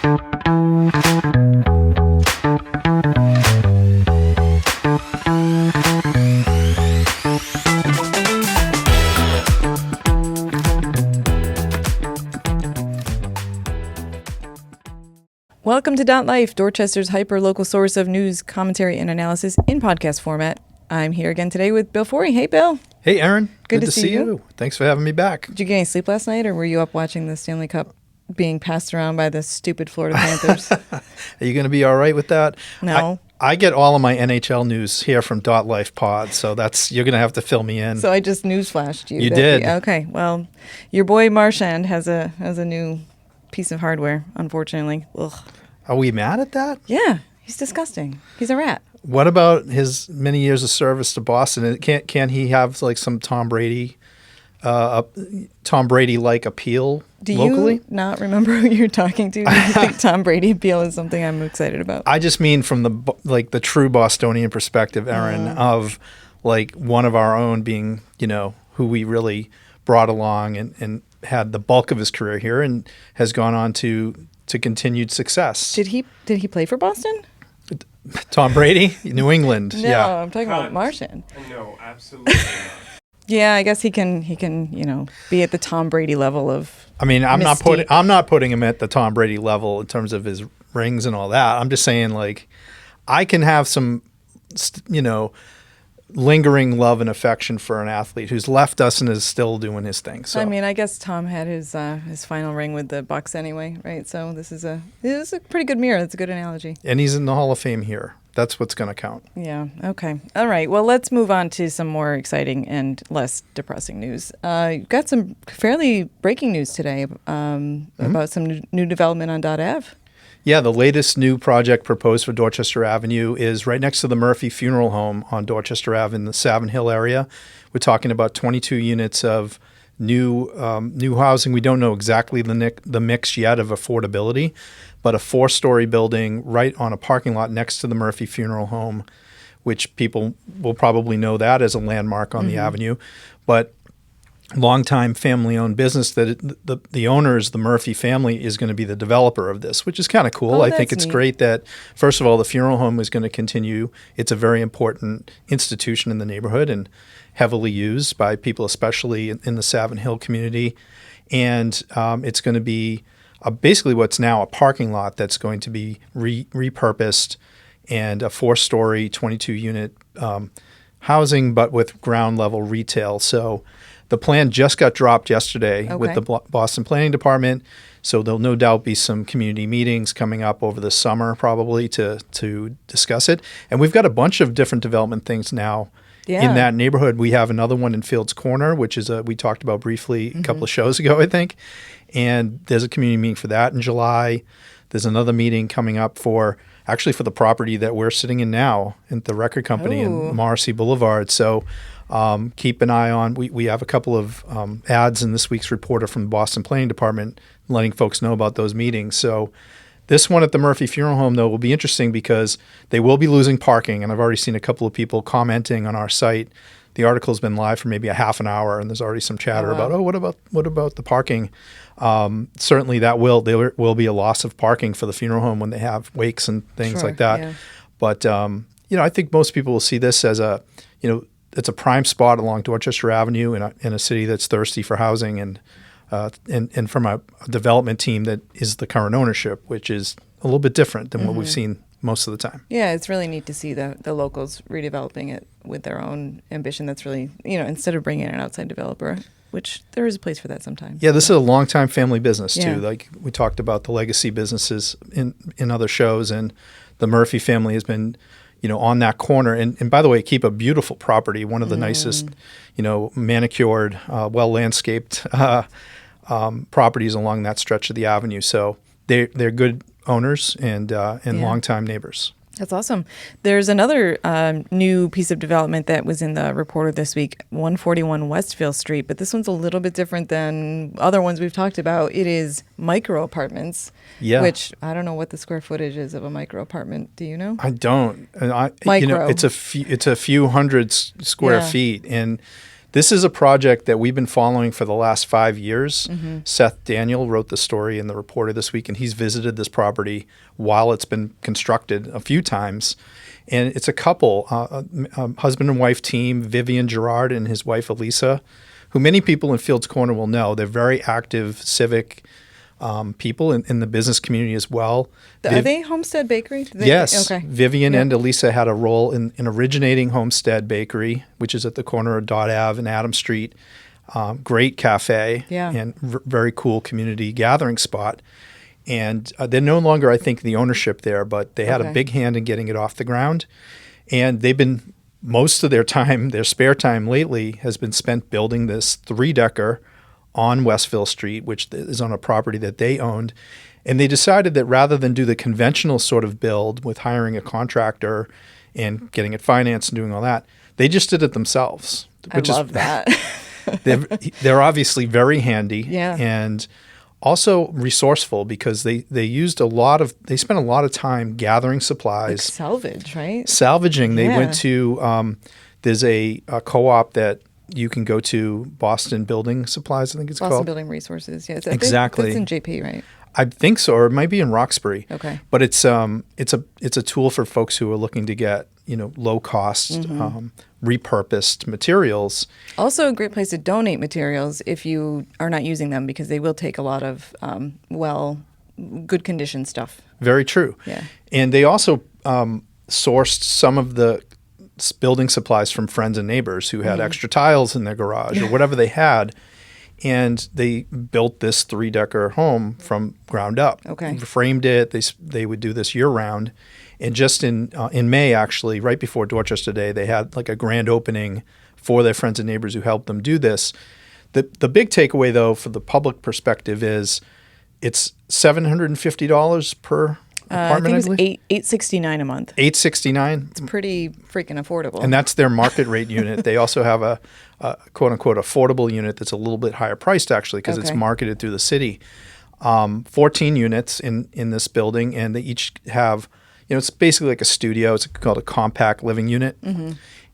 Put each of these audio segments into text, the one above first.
Welcome to Dot Life, Dorchester's hyper-local source of news, commentary, and analysis in podcast format. I'm here again today with Bill Forry. Hey, Bill. Hey, Erin. Good to see you. Thanks for having me back. Did you get any sleep last night, or were you up watching the Stanley Cup being passed around by the stupid Florida Panthers? Are you going to be all right with that? No. I get all of my NHL news here from Dot Life Pod, so you're going to have to fill me in. So I just newsflashed you. You did. Okay. Well, your boy Marchand has a new piece of hardware, unfortunately. Ugh. Are we mad at that? Yeah. He's disgusting. He's a rat. What about his many years of service to Boston? Can't he have like some Tom Brady like appeal locally? Do you not remember who you're talking to? Do you think Tom Brady appeal is something I'm excited about? I just mean from the true Bostonian perspective, Erin, of like one of our own being, who we really brought along and had the bulk of his career here and has gone on to continued success. Did he play for Boston? Tom Brady, New England. No, yeah. I'm talking about Marchand. No, absolutely not. Yeah, I guess he can, be at the Tom Brady level of. I mean, I'm mystique. not putting him at the Tom Brady level in terms of his rings and all that. I'm just saying, like, I can have some, lingering love and affection for an athlete who's left us and is still doing his thing. So I mean, I guess Tom had his final ring with the Bucks anyway, right? So this is a pretty good mirror. That's a good analogy. And he's in the Hall of Fame here. That's what's going to count. Yeah. Okay. All right. Well, let's move on to some more exciting and less depressing news. You've got some fairly breaking news today about some new development on Dot Ave. Yeah, the latest new project proposed for Dorchester Avenue is right next to the Murphy Funeral Home on Dorchester Ave in the Savin Hill area. We're talking about 22 units of new housing. We don't know exactly the mix yet of affordability, but a 4-story building right on a parking lot next to the Murphy Funeral Home, which people will probably know that as a landmark on the avenue. But longtime family-owned business that the owners, the Murphy family, is going to be the developer of this, which is kind of cool. I think it's great that, first of all, the funeral home is going to continue. It's a very important institution in the neighborhood and heavily used by people, especially in the Savin Hill community. And it's going to be basically what's now a parking lot that's going to be repurposed and a 4-story, 22-unit housing, but with ground-level retail. So the plan just got dropped yesterday with the Boston Planning Department, so there'll no doubt be some community meetings coming up over the summer probably to discuss it. And we've got a bunch of different development things now in that neighborhood. We have another one in Fields Corner, which is we talked about briefly a couple of shows ago, I think. And there's a community meeting for that in July. There's another meeting coming up for the property that we're sitting in now at the record company in Morrissey Boulevard. So keep an eye on. We have a couple of ads in this week's Reporter from the Boston Planning Department letting folks know about those meetings. So this one at the Murphy Funeral Home, though, will be interesting because they will be losing parking. And I've already seen a couple of people commenting on our site. The article's been live for maybe a half an hour, and there's already some chatter about, what about the parking? Certainly there will be a loss of parking for the funeral home when they have wakes and things like that. Yeah. But, I think most people will see this as it's a prime spot along Dorchester Avenue in a city that's thirsty for housing and from a development team that is the current ownership, which is a little bit different than what we've seen most of the time. Yeah, it's really neat to see the locals redeveloping it with their own ambition. That's really, instead of bringing in an outside developer, which there is a place for that sometimes. Yeah, this is a longtime family business too. Like we talked about the legacy businesses in other shows, and the Murphy family has been on that corner. And by the way, keep a beautiful property, one of the nicest, manicured, well-landscaped properties along that stretch of the avenue. So they're good owners and longtime neighbors. That's awesome. There's another new piece of development that was in the Reporter this week, 141 Westfield Street, but this one's a little bit different than other ones we've talked about. It is micro apartments, which I don't know what the square footage is of a micro apartment. Do you know? I don't. Micro. It's a few hundred square feet, and This is a project that we've been following for the last 5 years. Seth Daniel wrote the story in the Reporter this week, and he's visited this property while it's been constructed a few times. And it's a couple, a husband and wife team, Vivian Gerard and his wife Elisa, who many people in Fields Corner will know. They're very active civic people in the business community as well. Are they Homestead Bakery? Yes. Okay. Vivian and Elisa had a role in originating Homestead Bakery, which is at the corner of Dot Ave and Adams Street. Great cafe and very cool community gathering spot. And they're no longer, I think, the ownership there, but they had a big hand in getting it off the ground. And they've been, most of their time, their spare time lately has been spent building this 3-decker on Westville Street, which is on a property that they owned. And they decided that rather than do the conventional sort of build with hiring a contractor and getting it financed and doing all that, they just did it themselves. I love that. They're obviously very handy Yeah. and also resourceful because they spent a lot of time gathering supplies. Like salvage, right? Salvaging. They Yeah. went to, there's a co-op that you can go to, Boston Building Supplies, I think it's Boston called. Building Resources. Yeah, Exactly. That's in JP, right? I think so, or it might be in Roxbury. Okay. But it's a tool for folks who are looking to get low cost, repurposed materials. Also a great place to donate materials if you are not using them because they will take a lot of good condition stuff. Very true. Yeah. And they also sourced some of the building supplies from friends and neighbors who had extra tiles in their garage or whatever they had. And they built this 3-decker home from ground up. Okay. Framed it. They would do this year round. And just in May, actually, right before Dorchester Day, they had like a grand opening for their friends and neighbors who helped them do this. The big takeaway, though, for the public perspective is it's $750 per apartment, I think believe? it's $869 a month. $869. It's pretty freaking affordable. And that's their market rate unit. They also have a quote unquote affordable unit that's a little bit higher priced actually because it's marketed through the city. 14 units in this building, and they each have, it's basically like a studio. It's called a compact living unit,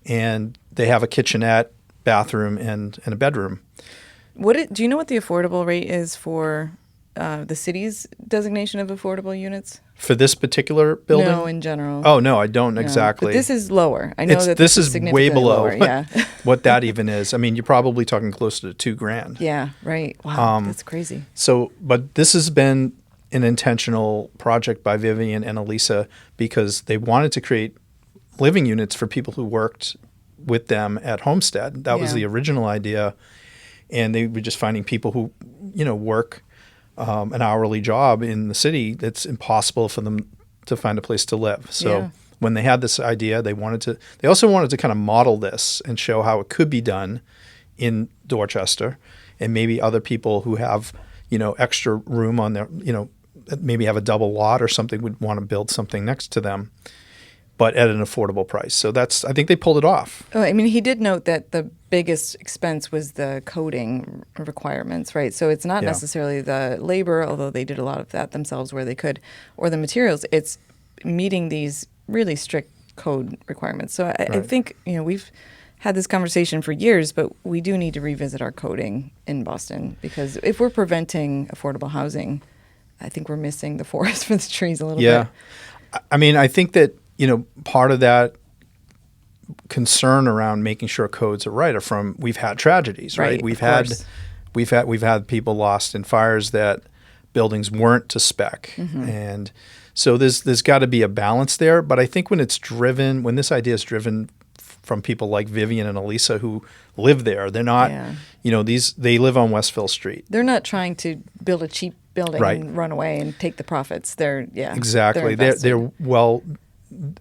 and they have a kitchenette, bathroom, and a bedroom. Do you know what the affordable rate is for the city's designation of affordable units? For this particular building? No, in general. Oh, no, I don't exactly. But this is lower. I know this is way significantly below lower. Yeah. what that even is. I mean, you're probably talking closer to $2,000. Yeah, right. Wow, that's crazy. So, but this has been an intentional project by Vivian and Elisa because they wanted to create living units for people who worked with them at Homestead. That was the original idea. And they were just finding people who, work an hourly job in the city. It's impossible for them to find a place to live. So when they had this idea, they also wanted to kind of model this and show how it could be done in Dorchester, and maybe other people who have, extra room on their, maybe have a double lot or something would want to build something next to them, but at an affordable price. So I think they pulled it off. Oh, I mean, he did note that the biggest expense was the coding requirements, right? So it's not necessarily the labor, although they did a lot of that themselves where they could, or the materials. It's meeting these really strict code requirements. So I think, we've had this conversation for years, but we do need to revisit our coding in Boston because if we're preventing affordable housing, I think we're missing the forest for the trees a little bit. Yeah. I mean, I think that, part of that concern around making sure codes are right are from we've had tragedies, right? We've had people lost in fires that buildings weren't to spec, and so there's got to be a balance there. But I think when this idea is driven from people like Vivian and Elisa who live there, they're not, they live on Westville Street. They're not trying to build a cheap building and run away and take the profits. Exactly. They're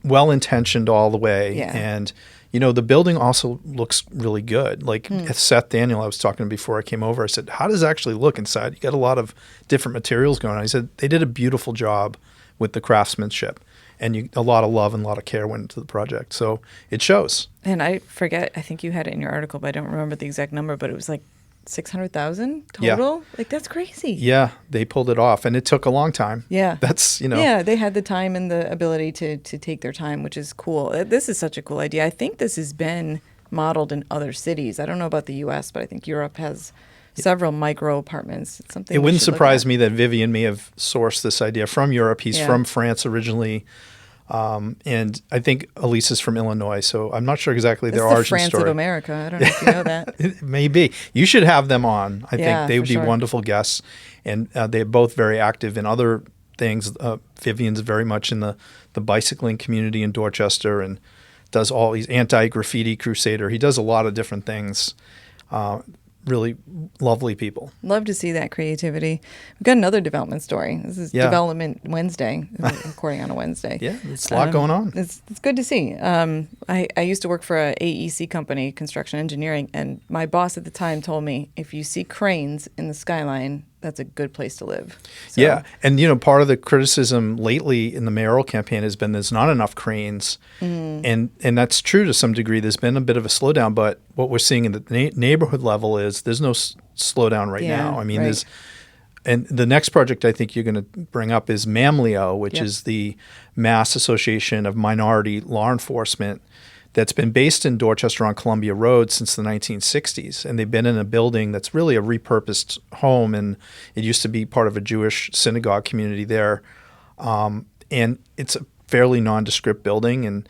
well-intentioned all the way. Yeah. And, the building also looks really good. Like Seth Daniel, I was talking to before I came over, I said, how does it actually look inside? You got a lot of different materials going on. He said, they did a beautiful job with the craftsmanship. And a lot of love and a lot of care went into the project. So it shows. And I forget, I think you had it in your article, but I don't remember the exact number, but it was like 600,000 total? Like, that's crazy. Yeah, they pulled it off, and it took a long time. Yeah. That's, Yeah, they had the time and the ability to take their time, which is cool. This is such a cool idea. I think this has been modeled in other cities. I don't know about the U.S., but I think Europe has several micro apartments. It's something It we wouldn't should look surprise at. me that Vivian may have sourced this idea from Europe. He's Yeah. from France originally. And I think Elise is from Illinois, so I'm not sure exactly It's their the origin France story. of America. I don't know if you know that. It may be. You should have them on. I Yeah, think they would for be sure. wonderful guests, and they're both very active in other things. Vivian's very much in the bicycling community in Dorchester and does all. He's anti-graffiti crusader. He does a lot of different things. Really lovely people. Love to see that creativity. We've got another development story. This is Yeah. Development Wednesday. We're recording on a Wednesday. Yeah, there's a lot going on. It's good to see. I used to work for a AEC company, construction engineering, and my boss at the time told me, if you see cranes in the skyline, that's a good place to live. So, Yeah, and part of the criticism lately in the mayoral campaign has been there's not enough cranes, and that's true to some degree. There's been a bit of a slowdown, but what we're seeing at the neighborhood level is there's no slowdown right Yeah, now. I mean, right. and the next project I think you're going to bring up is MAMLEO, which Yep. is the Mass Association of Minority Law Enforcement that's been based in Dorchester on Columbia Road since the 1960s. And they've been in a building that's really a repurposed home. And it used to be part of a Jewish synagogue community there. And it's a fairly nondescript building. And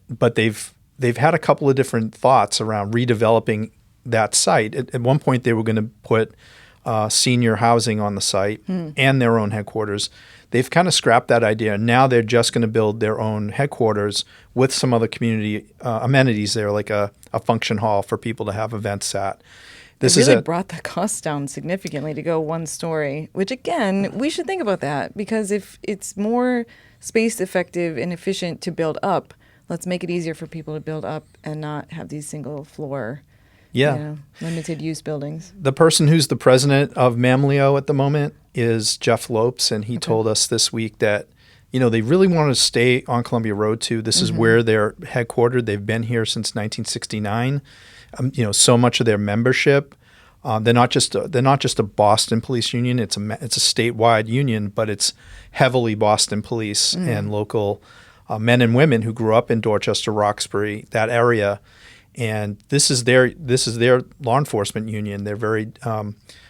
but they've had a couple of different thoughts around redeveloping that site. At one point, they were going to put senior housing on the site and their own headquarters. They've kind of scrapped that idea. Now they're just going to build their own headquarters with some other community amenities there, like a function hall for people to have events at. This it really is brought the cost down significantly to go one story, which again, we should think about that, because if it's more space effective and efficient to build up, let's make it easier for people to build up and not have these single floor, limited use buildings. The person who's the president of MAMLEO at the moment is Jeff Lopes, and he told us this week that they really want to stay on Columbia Road too. This is where they're headquartered. They've been here since 1969. So much of their membership, they're not just a Boston police union. It's a statewide union, but it's heavily Boston police and local men and women who grew up in Dorchester, Roxbury, that area. And this is their law enforcement union. They're very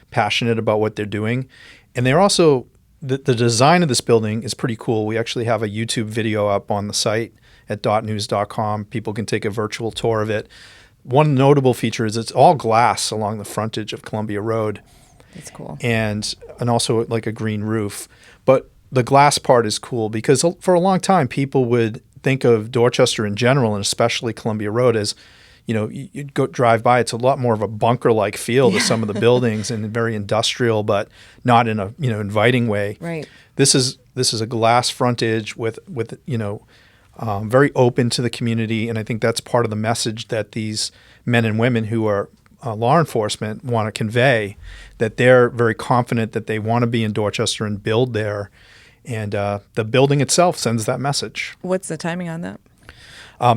passionate about what they're doing, and they're also the design of this building is pretty cool. We actually have a YouTube video up on the site at .news.com. People can take a virtual tour of it. One notable feature is it's all glass along the frontage of Columbia Road. That's cool. And also like a green roof. But the glass part is cool because for a long time people would think of Dorchester in general and especially Columbia Road as you'd go drive by. It's a lot more of a bunker-like feel to some of the buildings and very industrial, but not in a inviting way. Right. This is a glass frontage with very open to the community, and I think that's part of the message that these men and women who are law enforcement want to convey, that they're very confident that they want to be in Dorchester and build there, and the building itself sends that message. What's the timing on that?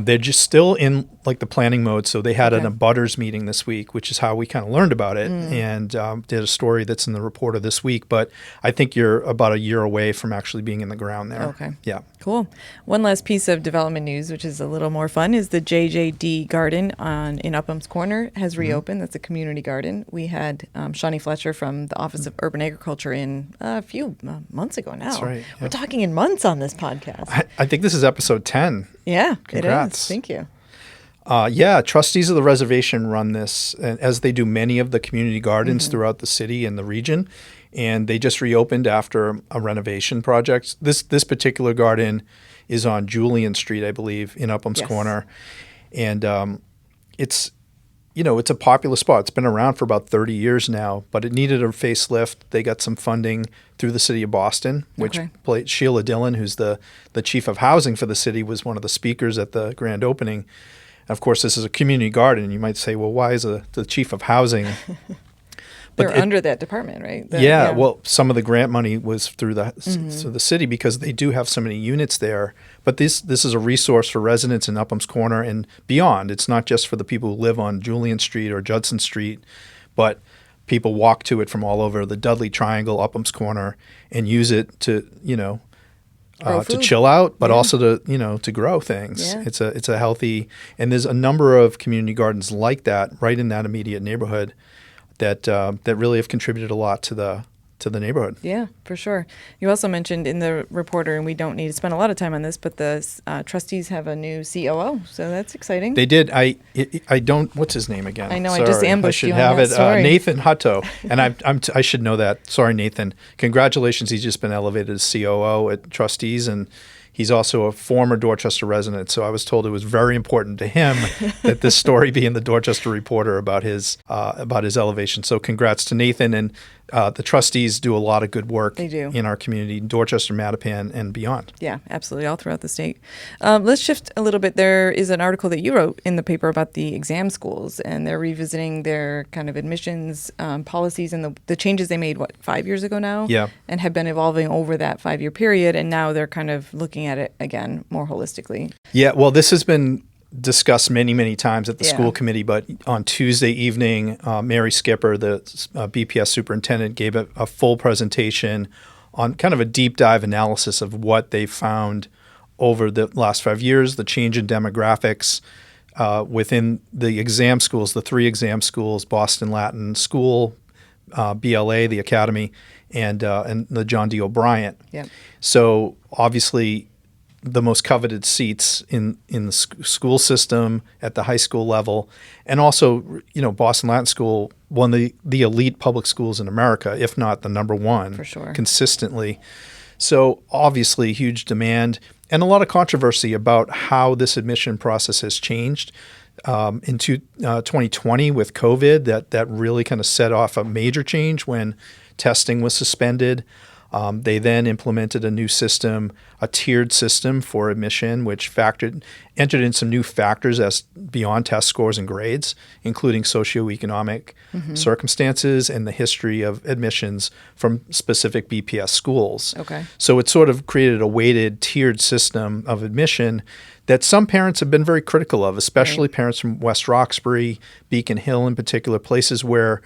They're just still in like the planning mode. So they had an abutters meeting this week, which is how we kind of learned about it, and did a story that's in the reporter this week. But I think you're about a year away from actually being in the ground there. Okay. Yeah. Cool. One last piece of development news, which is a little more fun, is the JJD Garden in Upham's Corner has reopened. That's a community garden. We had Shawnee Fletcher from the Office of Urban Agriculture in a few months ago now. That's right. Yeah. We're talking in months on this podcast. I think this is episode 10. Yeah, Congrats. it is. Thank you. Trustees of the reservation run this, as they do many of the community gardens throughout the city and the region. And they just reopened after a renovation project. This particular garden is on Julian Street, I believe, in Upham's Corner. And it's a popular spot. It's been around for about 30 years now, but it needed a facelift. They got some funding through the city of Boston, which Sheila Dillon, who's the chief of housing for the city, was one of the speakers at the grand opening. Of course, this is a community garden. You might say, well, why is the chief of housing? But they're under that department, right? Well, some of the grant money was through the city because they do have so many units there. But this is a resource for residents in Upham's Corner and beyond. It's not just for the people who live on Julian Street or Judson Street, but people walk to it from all over the Dudley Triangle, Upham's Corner, and use it to, Grow to food. chill out, but Yeah. also to grow things. Yeah. It's a healthy, and there's a number of community gardens like that right in that immediate neighborhood that really have contributed a lot to the neighborhood. Yeah, for sure. You also mentioned in the reporter, and we don't need to spend a lot of time on this, but the trustees have a new COO, so that's exciting. They did. I don't. What's his name again? I know, I just ambushed should you on have that. it. Sorry. Nathan Hutto, and I should know that. Sorry, Nathan. Congratulations. He's just been elevated as COO at trustees, and he's also a former Dorchester resident. So I was told it was very important to him that this story be in the Dorchester Reporter about his elevation. So congrats to Nathan, and the trustees do a lot of good work. They do. In our community, Dorchester, Mattapan, and beyond. Yeah, absolutely, all throughout the state. Let's shift a little bit. There is an article that you wrote in the paper about the exam schools, and they're revisiting their kind of admissions policies and the changes they made, 5 years ago now? Yeah. And have been evolving over that 5-year period, and now they're kind of looking at it again more holistically. Yeah, well, this has been discussed many, many times at the Yeah. school committee, but on Tuesday evening, Mary Skipper, the BPS superintendent, gave a full presentation on kind of a deep dive analysis of what they found over the last 5 years, the change in demographics within the exam schools, the 3 exam schools, Boston Latin School, BLA, the Academy, and the John D. O'Brien. Yep. So obviously, the most coveted seats in the school system at the high school level, and also, Boston Latin School, one of the elite public schools in America, if not the number one, For sure. consistently. So obviously, huge demand and a lot of controversy about how this admission process has changed. In 2020 with COVID, that really kind of set off a major change when testing was suspended. They then implemented a new system, a tiered system for admission, which entered in some new factors as beyond test scores and grades, including socioeconomic circumstances and the history of admissions from specific BPS schools. Okay. So it sort of created a weighted, tiered system of admission that some parents have been very critical of, especially parents from West Roxbury, Beacon Hill in particular, places where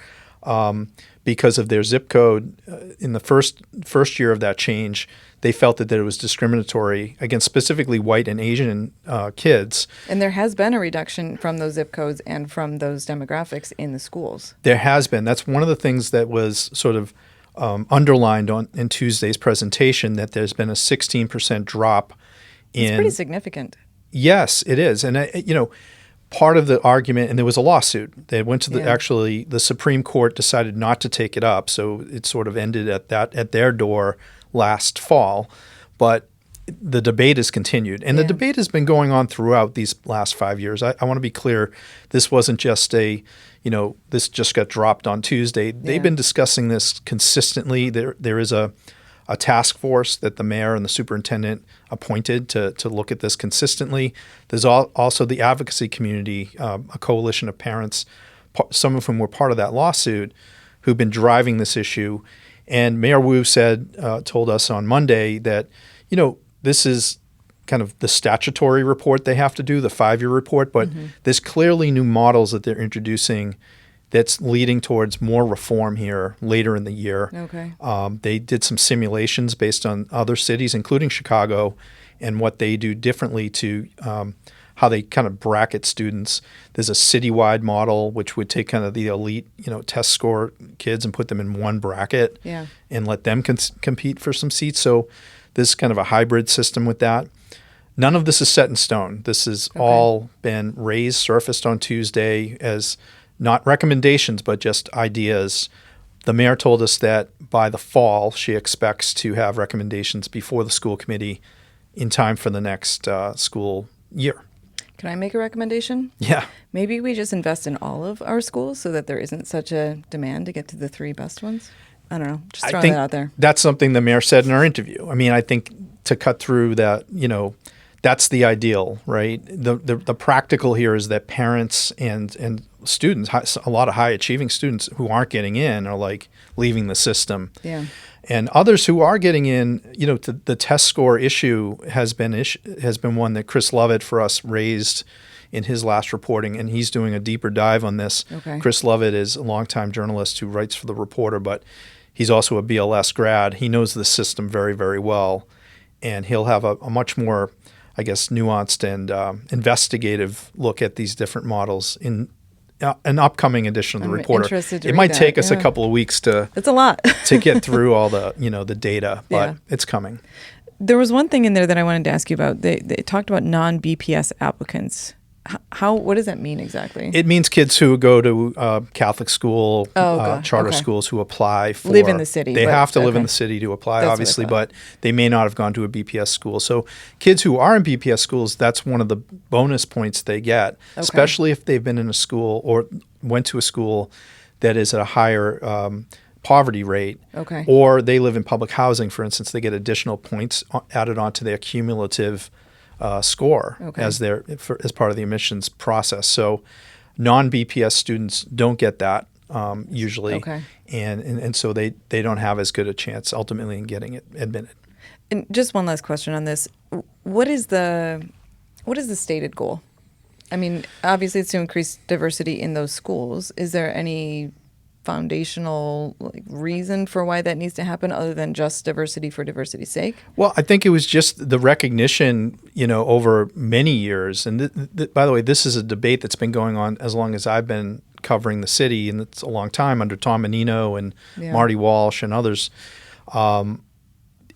because of their zip code, in the first year of that change, they felt that it was discriminatory against specifically white and Asian kids. And there has been a reduction from those zip codes and from those demographics in the schools. There has been. That's one of the things that was sort of underlined in Tuesday's presentation, that there's been a 16% drop in. It's pretty significant. Yes, it is. And, part of the argument, and there was a lawsuit. They went to the Supreme Court decided not to take it up, so it sort of ended at their door last fall. But the debate has continued, and the debate has been going on throughout these last 5 years. I want to be clear, this wasn't just this just got dropped on Tuesday. They've been discussing this consistently. There is a task force that the mayor and the superintendent appointed to look at this consistently. There's also the advocacy community, a coalition of parents, some of whom were part of that lawsuit, who've been driving this issue. And Mayor Wu told us on Monday that, this is kind of the statutory report they have to do, the 5-year report, but there's clearly new models that they're introducing that's leading towards more reform here later in the year. Okay. They did some simulations based on other cities, including Chicago, and what they do differently to how they kind of bracket students. There's a citywide model, which would take kind of the elite, test score kids and put them in one bracket and let them compete for some seats. So this is kind of a hybrid system with that. None of this is set in stone. This has all been surfaced on Tuesday as not recommendations, but just ideas. The mayor told us that by the fall, she expects to have recommendations before the school committee in time for the next school year. Can I make a recommendation? Yeah. Maybe we just invest in all of our schools so that there isn't such a demand to get to the 3 best ones. I don't know. Just throwing that out there. That's something the mayor said in our interview. I mean, I think to cut through that, that's the ideal, right? The practical here is that parents and students, a lot of high achieving students who aren't getting in are like leaving the system. Yeah. And others who are getting in, the test score issue has been one that Chris Lovett for us raised in his last reporting, and he's doing a deeper dive on this. Okay. Chris Lovett is a longtime journalist who writes for The Reporter, but he's also a BLS grad. He knows the system very, very well. and he'll have a much more, I guess, nuanced and investigative look at these different models in an upcoming edition of the I'm Reporter. interested to It read might that, take us a yeah. couple of weeks to It's a lot. to get through all the the data, but Yeah. it's coming. There was one thing in there that I wanted to ask you about. They talked about non-BPS applicants. What does that mean exactly? It means kids who go to Catholic school, gosh, charter okay. schools who apply for Live in the city, They but- have to live in okay. the city to apply, That's what I obviously, thought. but they may not have gone to a BPS school. So kids who are in BPS schools, that's one of the bonus points they get, especially if they've been in a school or went to a school that is at a higher poverty rate, Okay. or they live in public housing, for instance. They get additional points added onto their cumulative score Okay. as part of the admissions process. So non-BPS students don't get that usually, Okay. and so they don't have as good a chance ultimately in getting it admitted. And just one last question on this: what is the stated goal? I mean, obviously, it's to increase diversity in those schools. Is there any foundational reason for why that needs to happen other than just diversity for diversity's sake? Well, I think it was just the recognition, over many years. And by the way, this is a debate that's been going on as long as I've been covering the city, and it's a long time under Tom Menino and Yeah. Marty Walsh and others.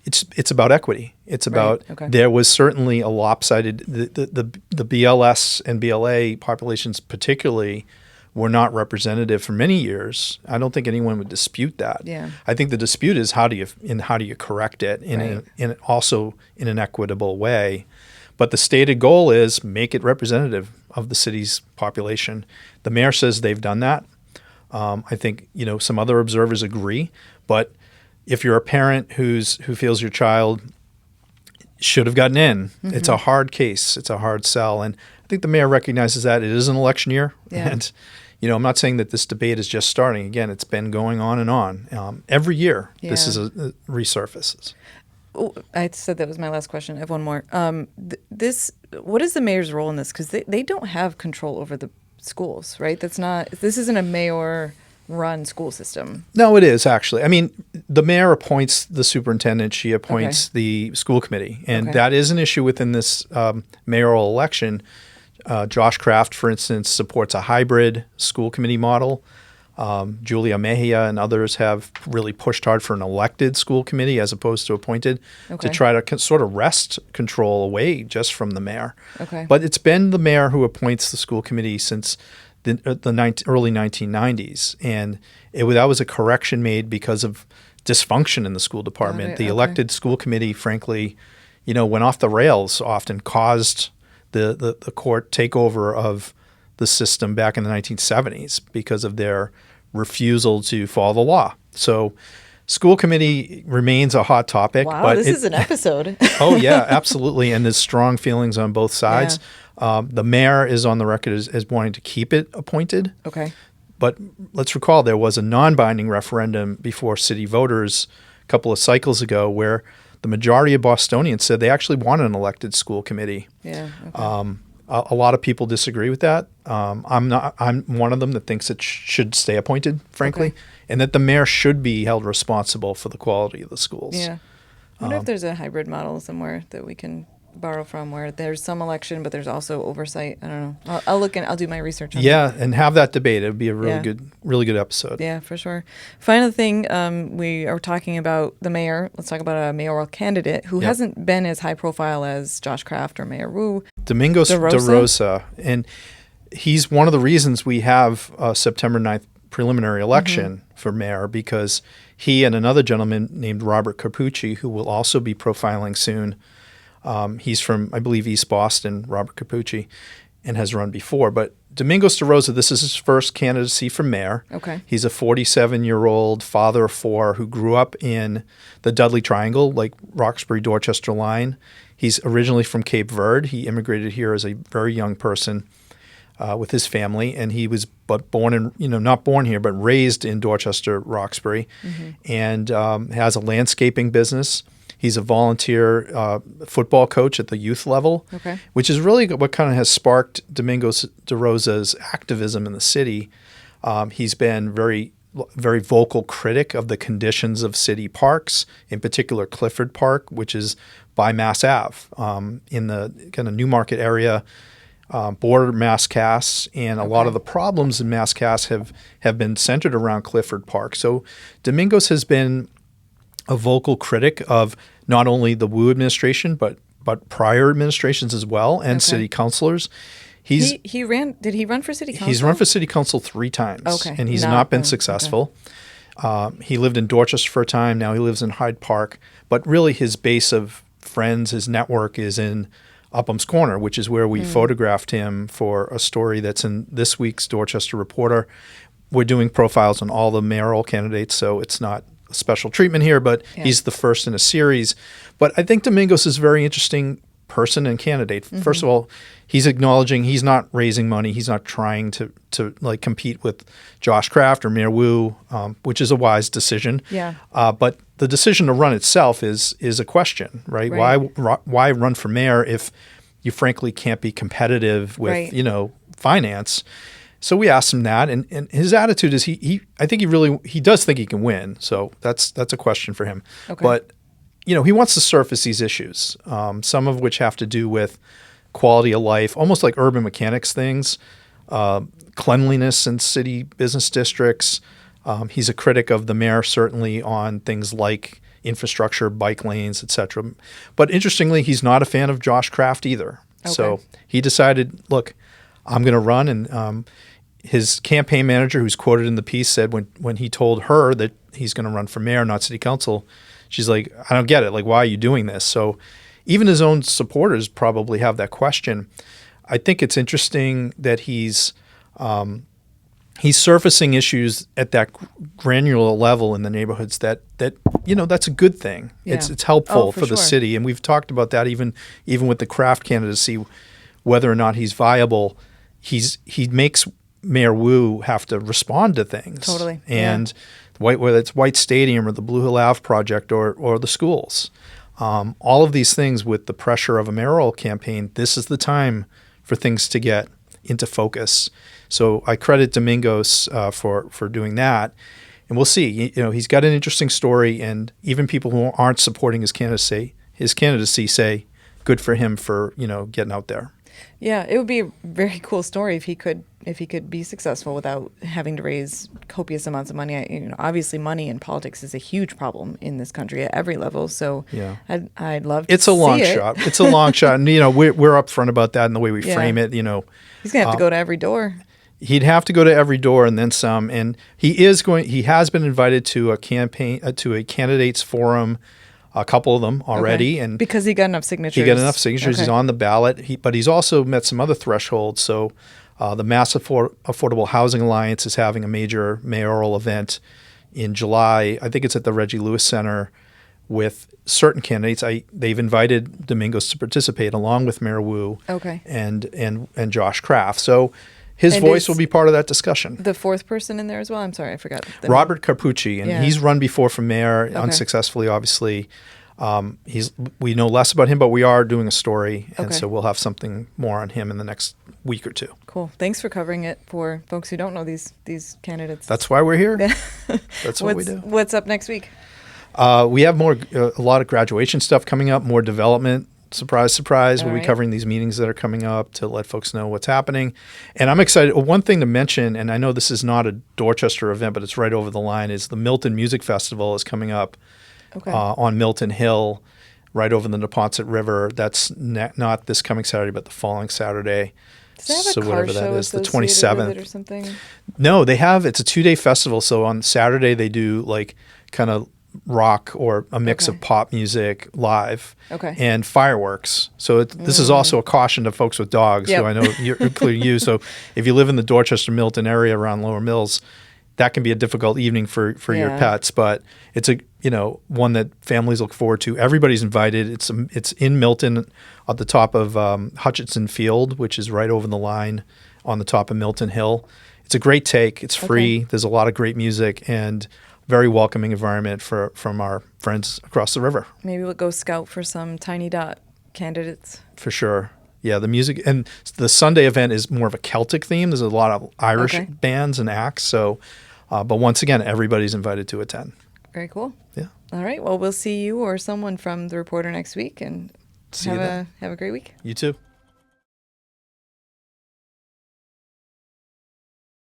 It's about equity. It's about okay. There was certainly a lopsided the BLS and BLA populations particularly were not representative for many years. I don't think anyone would dispute that. Yeah. I think the dispute is how do you correct it in also in an equitable way. But the stated goal is make it representative of the city's population. The mayor says they've done that. I think some other observers agree. But if you're a parent who feels your child should have gotten in, it's a hard case. It's a hard sell, and I think the mayor recognizes that. It is an election year, Yeah. and I'm not saying that this debate is just starting. Again, it's been going on and on. Every year, this Yeah. is resurfaces. Oh, I said that was my last question. I have one more. What is the mayor's role in this? Because they don't have control over the schools, right? This isn't a mayor-run school system. No, it is actually. I mean, the mayor appoints the superintendent. She appoints the school committee, and Okay. that is an issue within this mayoral election. Josh Kraft, for instance, supports a hybrid school committee model. Julia Mejia and others have really pushed hard for an elected school committee as opposed to appointed Okay. to try to sort of wrest control away just from the mayor. Okay. But it's been the mayor who appoints the school committee since the early 1990s. And that was a correction made because of dysfunction in the school department. Got it, The okay. elected school committee, frankly, went off the rails often, caused the court takeover of the system back in the 1970s because of their refusal to follow the law. So school committee remains a hot topic. Wow, but this is an episode. Oh, yeah, absolutely. And there's strong feelings on both sides. The mayor is on the record as wanting to keep it appointed. Okay. But let's recall there was a non-binding referendum before city voters a couple of cycles ago where the majority of Bostonians said they actually want an elected school committee. Yeah. Okay. A lot of people disagree with that. I'm one of them that thinks it should stay appointed, frankly, Okay. and that the mayor should be held responsible for the quality of the schools. Yeah. I wonder if there's a hybrid model somewhere that we can borrow from where there's some election, but there's also oversight. I don't know. I'll look and I'll do my research on that. Yeah, and have that debate. It would be a Yeah. really good episode. Yeah, for sure. Final thing, we are talking about the mayor. Let's talk about a mayoral candidate who Yep. hasn't been as high profile as Josh Kraft or Mayor Wu. Domingos DaRosa? DaRosa, and he's one of the reasons we have a September 9th preliminary election for mayor, because he and another gentleman named Robert Capucci, who will also be profiling soon, he's from, I believe, East Boston, Robert Capucci, and has run before. But Domingos DaRosa, this is his first candidacy for mayor. Okay. He's a 47-year-old father of four who grew up in the Dudley Triangle, like Roxbury-Dorchester line. He's originally from Cape Verde. He immigrated here as a very young person with his family, and he was not born here, but raised in Dorchester, Roxbury, and has a landscaping business. He's a volunteer football coach at the youth level, Okay. which is really what kind of has sparked Domingos DaRosa's activism in the city. He's been very very vocal critic of the conditions of city parks, in particular Clifford Park, which is by Mass Ave in the kind of Newmarket area, border Mass Cass, and a lot of the problems in Mass Cass have been centered around Clifford Park. So Domingos has been a vocal critic of not only the Wu administration, but prior administrations as well, and city councilors. He ran. Did he run for city council? He's run for city council 3 times, and he's not been successful. He lived in Dorchester for a time. Now he lives in Hyde Park. But really, his base of friends, his network, is in Upham's Corner, which is where we photographed him for a story that's in this week's Dorchester Reporter. We're doing profiles on all the mayoral candidates, so it's not a special treatment here, but he's the first in a series. But I think Domingos is a very interesting person and candidate. First of all, he's acknowledging he's not raising money. He's not trying to like compete with Josh Kraft or Mayor Wu, which is a wise decision. Yeah. But the decision to run itself is a question, right? Why run for mayor if you frankly can't be competitive with finance? So we asked him that, and his attitude is I think he does think he can win. So that's a question for him. Okay. But he wants to surface these issues, some of which have to do with quality of life, almost like urban mechanics things, cleanliness in city business districts. He's a critic of the mayor, certainly, on things like infrastructure, bike lanes, etc. But interestingly, he's not a fan of Josh Kraft either. Okay. So he decided, look, I'm going to run. And his campaign manager, who's quoted in the piece, said when he told her that he's going to run for mayor, not city council, she's like, I don't get it. Like, why are you doing this? So even his own supporters probably have that question. I think it's interesting that he's surfacing issues at that granular level in the neighborhoods that that's a good thing. Yeah. It's helpful for for the sure. city. And we've talked about that even with the Kraft candidacy, whether or not he's viable. He makes Mayor Wu have to respond to things. Totally. And whether it's White Stadium or the Blue Hill Ave project or the schools. All of these things with the pressure of a mayoral campaign, this is the time for things to get into focus. So I credit Domingos for doing that. And we'll see. He's got an interesting story, and even people who aren't supporting his candidacy say good for him for, getting out there. Yeah, it would be a very cool story if he could be successful without having to raise copious amounts of money. Obviously, money in politics is a huge problem in this country at every level. So yeah. I'd love to. It's a long see it. shot. It's a long shot, and we're upfront about that in the way we frame it. He's gonna have to go to every door. He'd have to go to every door and then some. And he has been invited to a candidates forum. A couple of them already, and because he got enough signatures. He's on the ballot. But he's also met some other thresholds. So, the Mass Affordable Housing Alliance is having a major mayoral event in July. I think it's at the Reggie Lewis Center with certain candidates. They've invited Domingos to participate along with Mayor Wu. And Josh Kraft. So his voice will be part of that discussion. The fourth person in there as well? I'm sorry, I forgot. Robert Carpucci, and he's run before for mayor, unsuccessfully, obviously. We know less about him, but we are doing a story, and so we'll have something more on him in the next week or two. Cool. Thanks for covering it for folks who don't know these candidates. That's why we're here. That's what we do. What's up next week? We have a lot of graduation stuff coming up, more development. Surprise, surprise. We'll be covering these meetings that are coming up to let folks know what's happening. And I'm excited. One thing to mention, and I know this is not a Dorchester event, but it's right over the line, is the Milton Music Festival is coming up on Milton Hill, right over the Neponset River. That's not this coming Saturday, but the following Saturday. Does it have a car whatever that show is, the associated 27th. with it or something? No, it's a 2-day festival. So on Saturday, they do like kind of rock or a mix of pop music live and fireworks. So this is also a caution to folks with dogs, who I know including you. So if you live in the Dorchester Milton area around Lower Mills, that can be a difficult evening for your pets, but it's one that families look forward to. Everybody's invited. It's in Milton at the top of Hutchinson Field, which is right over the line on the top of Milton Hill. It's a great take. It's free. There's a lot of great music and very welcoming environment from our friends across the river. Maybe we'll go scout for some Tiny Dot candidates. For sure. Yeah, the music and the Sunday event is more of a Celtic theme. There's a lot of Irish bands and acts, so But once again, everybody's invited to attend. Very cool. Yeah. All right. Well, we'll see you or someone from the reporter next week, and See you then. have a great week. You too.